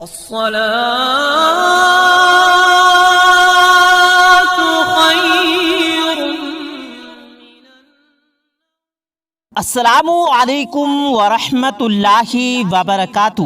الصلاة خير السلام علیکم ورحمۃ اللہ وبرکاتہ۔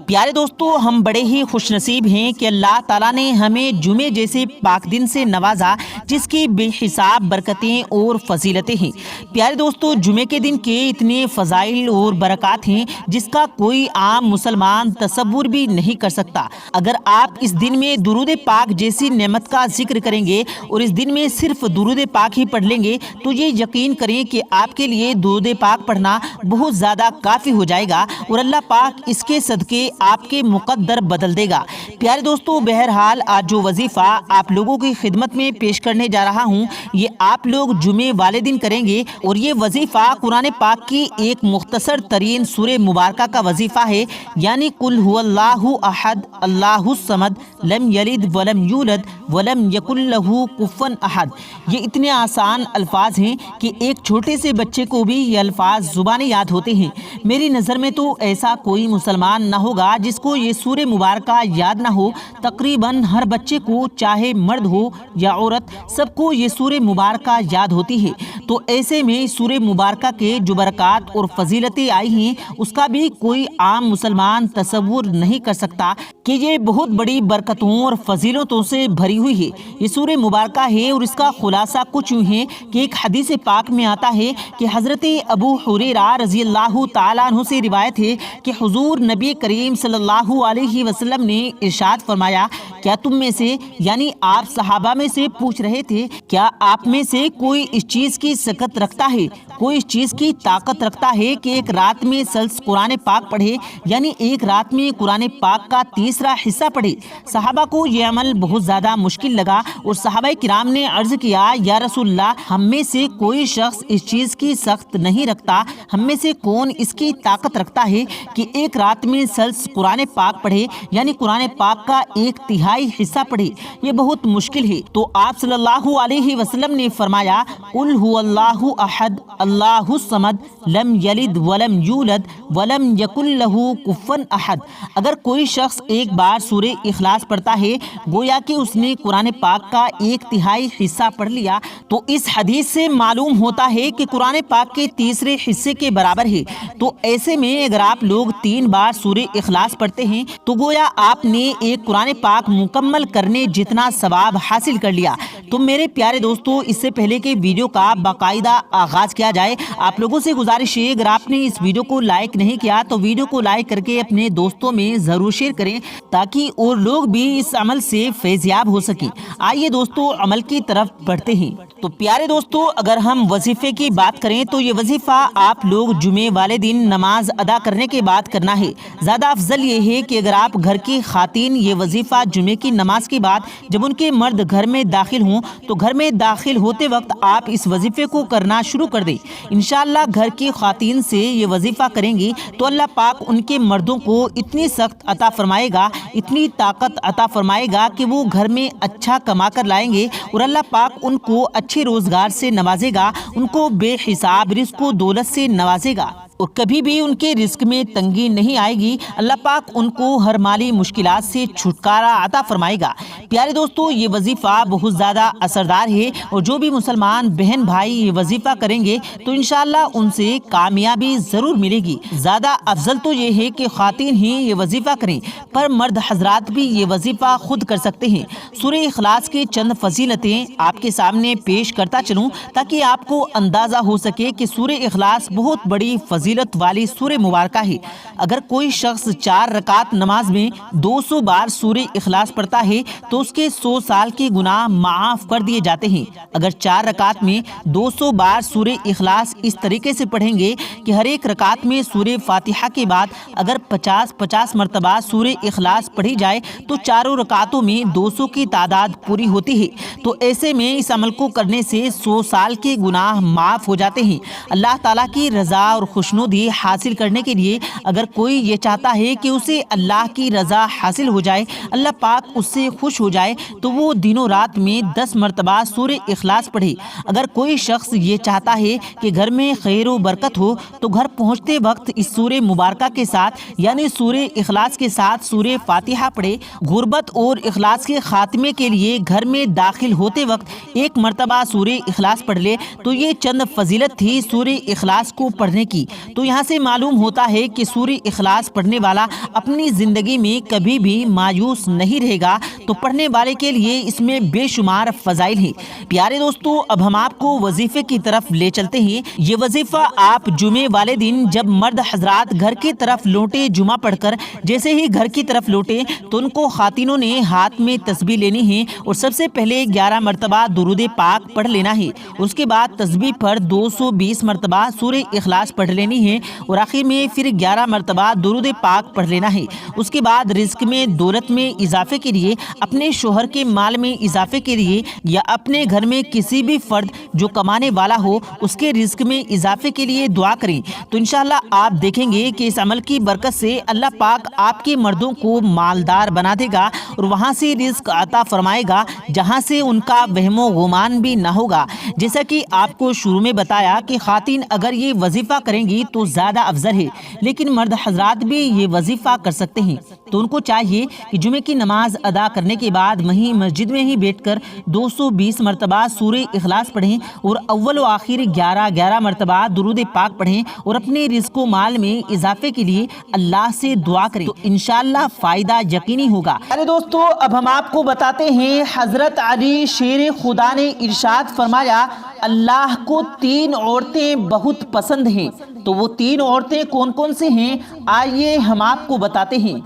پیارے دوستو، ہم بڑے ہی خوش نصیب ہیں کہ اللہ تعالیٰ نے ہمیں جمعے جیسے پاک دن سے نوازا جس کی بے حساب برکتیں اور فضیلتیں ہیں۔ پیارے دوستو، جمعے کے دن کے اتنے فضائل اور برکات ہیں جس کا کوئی عام مسلمان تصور بھی نہیں کر سکتا۔ اگر آپ اس دن میں درود پاک جیسی نعمت کا ذکر کریں گے اور اس دن میں صرف درود پاک ہی پڑھ لیں گے تو یہ یقین کریں کہ آپ کے لیے درود پاک پڑھنا بہت زیادہ کافی ہو جائے گا اور اللہ پاک اس کے صدقے آپ کے مقدر بدل دے گا۔ پیارے دوستو، بہرحال آج جو وظیفہ آپ لوگوں کی خدمت میں پیش کرنے جا رہا ہوں یہ آپ لوگ جمعے والے دن کریں گے، اور یہ وظیفہ قرآن پاک کی ایک مختصر ترین سورہ مبارکہ کا وظیفہ ہے، یعنی قل هو اللہ احد اللہ الصمد لم یلد ولم یولد ولم یکن لہ کفوا احد۔ یہ اتنے آسان الفاظ ہیں کہ ایک چھوٹے سے بچے کو بھی یہ الفاظ زبانی یاد ہوتے ہیں۔ میری نظر میں تو ایسا کوئی مسلمان نہ ہوگا جس کو یہ سورہ مبارکہ یاد نہ ہو۔ تقریباً ہر بچے کو، چاہے مرد ہو یا عورت، سب کو یہ سورہ مبارکہ یاد ہوتی ہے۔ تو ایسے میں سورہ مبارکہ کے جو برکات اور فضیلتیں آئی ہیں اس کا بھی کوئی عام مسلمان تصور نہیں کر سکتا کہ یہ بہت بڑی برکتوں اور فضیلتوں سے بھری ہوئی ہے۔ یہ سورہ مبارکہ ہے اور اس کا خلاصہ کچھ یوں ہے کہ ایک حدیث پاک میں آتا ہے کہ حضرت ابو ہریرہ رضی اللہ تعالیٰ عنہ سے روایت ہے کہ حضور نبی کریم صلی اللہ علیہ وسلم نے ارشاد فرمایا، کیا تم میں سے، یعنی آپ صحابہ میں سے پوچھ رہے تھے، کیا آپ میں سے کوئی اس چیز کی سکت رکھتا ہے، کوئی اس چیز کی طاقت رکھتا ہے کہ ایک رات میں سلس قرآن پاک پڑھے، یعنی ایک رات میں قرآن پاک کا تیسرا حصہ پڑھے؟ صحابہ کو یہ عمل بہت زیادہ مشکل لگا اور صحابہ کرام نے عرض کیا، یا رسول اللہ، ہم میں سے کوئی شخص اس چیز کی سخت نہیں رکھتا، ہم میں سے کون اس کی طاقت رکھتا ہے کہ ایک رات میں سلس قرآن پاک پڑھے، یعنی قرآن پاک کا ایک تہائی حصہ پڑھے؟ یہ بہت مشکل ہے۔ تو آپ صلی اللہ علیہ وسلم نے فرمایا، قل هو اللہ احد اللہ الصمد لم یلد ولم یولد ولم یکن لہ کفوا احد۔ اگر کوئی شخص ایک بار سورہ اخلاص پڑھتا ہے گویا کہ اس نے قرآن پاک کا ایک تہائی حصہ پڑھ لیا، تو اس حدیث سے معلوم ہوتا ہے کہ قرآن پاک کے تیسرے حصے کے برابر ہے۔ تو ایسے میں اگر آپ لوگ 3 بار سورہ اخلاص پڑھتے ہیں تو گویا آپ نے ایک قرآن پاک مکمل کرنے جتنا ثواب حاصل کر لیا۔ تو میرے پیارے دوستو، اس سے پہلے کہ ویڈیو کا باقاعدہ آغاز کیا جائے، آپ لوگوں سے گزارش ہے، اگر آپ نے اس ویڈیو کو لائک نہیں کیا تو ویڈیو کو لائک کر کے اپنے دوستوں میں ضرور شیئر کریں تاکہ اور لوگ بھی اس عمل سے فیض یاب ہو سکیں۔ آئیے دوستو، عمل کی طرف بڑھتے ہیں۔ تو پیارے دوستو، اگر ہم وظیفے کی بات کریں تو یہ وظیفہ آپ لوگ جمعے والے دن نماز ادا کرنے کے بعد کرنا ہے۔ زیادہ افضل یہ ہے کہ اگر آپ گھر کی خواتین یہ وظیفہ جمعے کی نماز کے بعد جب ان کے مرد گھر میں داخل ہوں تو گھر میں داخل ہوتے وقت آپ اس وظیفے کو کرنا شروع کر دیں۔ انشاءاللہ گھر کی خواتین سے یہ وظیفہ کریں گی تو اللہ پاک ان کے مردوں کو اتنی سخت عطا فرمائے گا، اتنی طاقت عطا فرمائے گا کہ وہ گھر میں اچھا کما کر لائیں گے اور اللہ پاک ان کو اچھے روزگار سے نوازے گا، ان کو بے حساب رزق و دولت سے نوازے گا اور کبھی بھی ان کے رزق میں تنگی نہیں آئے گی۔ اللہ پاک ان کو ہر مالی مشکلات سے چھٹکارا عطا فرمائے گا۔ پیارے دوستو، یہ وظیفہ بہت زیادہ اثردار ہے اور جو بھی مسلمان بہن بھائی یہ وظیفہ کریں گے تو انشاءاللہ ان سے کامیابی ضرور ملے گی۔ زیادہ افضل تو یہ ہے کہ خواتین ہی یہ وظیفہ کریں، پر مرد حضرات بھی یہ وظیفہ خود کر سکتے ہیں۔ سورہ اخلاص کے چند فضیلتیں آپ کے سامنے پیش کرتا چلوں تاکہ آپ کو اندازہ ہو سکے کہ سورہ اخلاص بہت بڑی فضیلت والی سورہ مبارکہ ہے۔ اگر کوئی شخص 4 رکعت نماز میں 200 بار سورہ اخلاص پڑھتا ہے تو اس کے 100 سال کے گناہ معاف کر دیے جاتے ہیں۔ اگر 4 رکعت میں 200 بار سورہ اخلاص اس طریقے سے پڑھیں گے کہ ہر ایک رکعت میں سورہ فاتحہ کے بعد اگر 50 مرتبہ سورہ اخلاص پڑھی جائے تو چاروں رکعتوں میں 200 کی تعداد پوری ہوتی ہے۔ تو ایسے میں اس عمل کو کرنے سے 100 سال کے گناہ معاف ہو جاتے ہیں۔ اللہ تعالیٰ کی رضا اور خوشنودی سنودی حاصل کرنے کے لیے اگر کوئی یہ چاہتا ہے کہ اسے اللہ کی رضا حاصل ہو جائے، اللہ پاک اس سے خوش ہو جائے، تو وہ دنوں رات میں 10 مرتبہ سورہ اخلاص پڑھے۔ اگر کوئی شخص یہ چاہتا ہے کہ گھر میں خیر و برکت ہو تو گھر پہنچتے وقت اس سورہ مبارکہ کے ساتھ یعنی سورہ اخلاص کے ساتھ سورہ فاتحہ پڑھے۔ غربت اور اخلاص کے خاتمے کے لیے گھر میں داخل ہوتے وقت 1 مرتبہ سورہ اخلاص پڑھ لے تو یہ چند فضیلت تھی سورہ اخلاص کو پڑھنے کی۔ تو یہاں سے معلوم ہوتا ہے کہ سورہ اخلاص پڑھنے والا اپنی زندگی میں کبھی بھی مایوس نہیں رہے گا۔ تو پڑھنے والے کے لیے اس میں بے شمار فضائل ہیں۔ پیارے دوستو، اب ہم آپ کو وظیفے کی طرف لے چلتے ہیں۔ یہ وظیفہ آپ جمعے والے دن جب مرد حضرات گھر کی طرف لوٹے جمعہ پڑھ کر جیسے ہی گھر کی طرف لوٹے تو ان کو خواتینوں نے ہاتھ میں تسبیح لینی ہے اور سب سے پہلے 11 مرتبہ درود پاک پڑھ لینا ہے۔ اس کے بعد تسبیح پر 220 مرتبہ سورہ اخلاص پڑھ لینی ہے اور آخر میں پھر 11 مرتبہ درود پاک پڑھ لینا ہے۔ اس کے بعد رزق میں دولت میں اضافے کے لیے، اپنے شوہر کے مال میں اضافے کے لیے یا اپنے گھر میں کسی بھی فرد جو کمانے والا ہو اس کے رزق میں اضافے کے لیے دعا کریں تو انشاءاللہ آپ دیکھیں گے کہ اس عمل کی برکت سے اللہ پاک آپ کے مردوں کو مالدار بنا دے گا اور وہاں سے رزق عطا فرمائے گا جہاں سے ان کا وہم و گمان بھی نہ ہوگا۔ جیسا کہ آپ کو شروع میں بتایا کہ خواتین اگر یہ وظیفہ کریں گی تو زیادہ افضل ہے، لیکن مرد حضرات بھی یہ وظیفہ کر سکتے ہیں۔ تو ان کو چاہیے کہ جمعے کی نماز ادا کرنے کے بعد وہیں مسجد میں ہی بیٹھ کر 220 مرتبہ سورہ اخلاص پڑھیں اور اول و آخر 11 مرتبہ درود پاک پڑھیں اور اپنے رزق و مال میں اضافے کے لیے اللہ سے دعا کریں تو انشاءاللہ فائدہ یقینی ہوگا۔ ارے دوستو، اب ہم آپ کو بتاتے ہیں حضرت علی شیر خدا نے ارشاد فرمایا اللہ کو 3 عورتیں بہت پسند ہیں۔ تو وہ 3 عورتیں کون کون سے ہیں آئیے ہم آپ کو بتاتے ہیں۔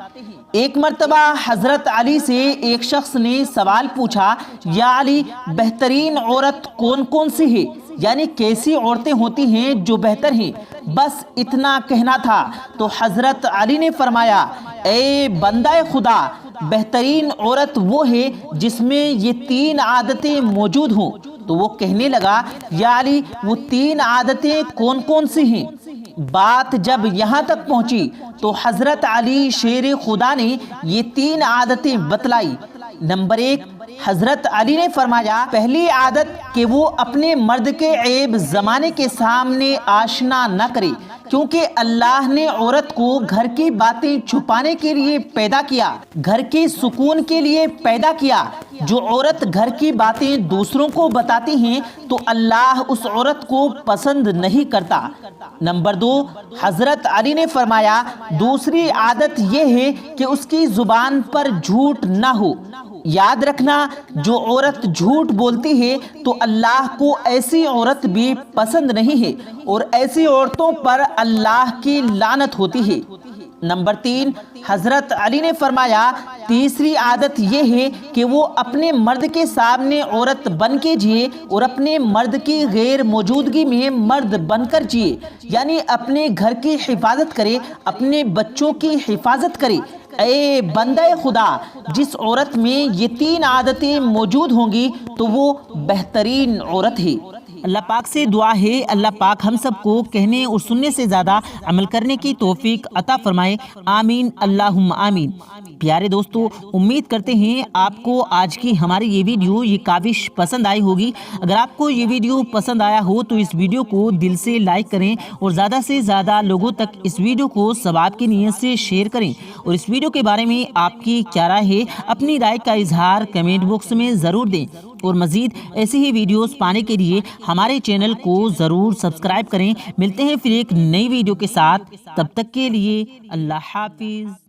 ایک مرتبہ حضرت علی سے ایک شخص نے سوال پوچھا، یا علی بہترین عورت کون کون سی ہے، یعنی کیسی عورتیں ہوتی ہیں جو بہتر ہیں؟ بس اتنا کہنا تھا تو حضرت علی نے فرمایا، اے بندہ خدا، بہترین عورت وہ ہے جس میں یہ 3 عادتیں موجود ہوں۔ تو وہ کہنے لگا، یا علی وہ 3 عادتیں کون کون سی ہیں؟ بات جب یہاں تک پہنچی تو حضرت علی شیر خدا نے یہ 3 عادتیں بتلائی۔ نمبر 1، حضرت علی نے فرمایا پہلی عادت کہ وہ اپنے مرد کے عیب زمانے کے سامنے آشنا نہ کرے، کیونکہ اللہ نے عورت کو گھر کی باتیں چھپانے کے لیے پیدا کیا، گھر کے سکون کے لیے پیدا کیا۔ جو عورت گھر کی باتیں دوسروں کو بتاتی ہیں تو اللہ اس عورت کو پسند نہیں کرتا۔ نمبر 2، حضرت علی نے فرمایا دوسری عادت یہ ہے کہ اس کی زبان پر جھوٹ نہ ہو۔ یاد رکھنا، جو عورت جھوٹ بولتی ہے تو اللہ کو ایسی عورت بھی پسند نہیں ہے اور ایسی عورتوں پر اللہ کی لعنت ہوتی ہے۔ نمبر 3، حضرت علی نے فرمایا تیسری عادت یہ ہے کہ وہ اپنے مرد کے سامنے عورت بن کے جیے اور اپنے مرد کی غیر موجودگی میں مرد بن کر جیے، یعنی اپنے گھر کی حفاظت کرے، اپنے بچوں کی حفاظت کرے۔ اے بندہ خدا، جس عورت میں یہ 3 عادتیں موجود ہوں گی تو وہ بہترین عورت ہے۔ اللہ پاک سے دعا ہے اللہ پاک ہم سب کو کہنے اور سننے سے زیادہ عمل کرنے کی توفیق عطا فرمائے، آمین اللہم آمین۔ پیارے دوستو، امید کرتے ہیں آپ کو آج کی ہماری یہ ویڈیو یہ کاوش پسند آئی ہوگی۔ اگر آپ کو یہ ویڈیو پسند آیا ہو تو اس ویڈیو کو دل سے لائک کریں اور زیادہ سے زیادہ لوگوں تک اس ویڈیو کو ثواب کی نیت سے شیئر کریں، اور اس ویڈیو کے بارے میں آپ کی کیا رائے ہے اپنی رائے کا اظہار کمنٹ باکس میں ضرور دیں، اور مزید ایسی ہی ویڈیوز پانے کے لیے ہمارے چینل کو ضرور سبسکرائب کریں۔ ملتے ہیں پھر ایک نئی ویڈیو کے ساتھ، تب تک کے لیے اللہ حافظ۔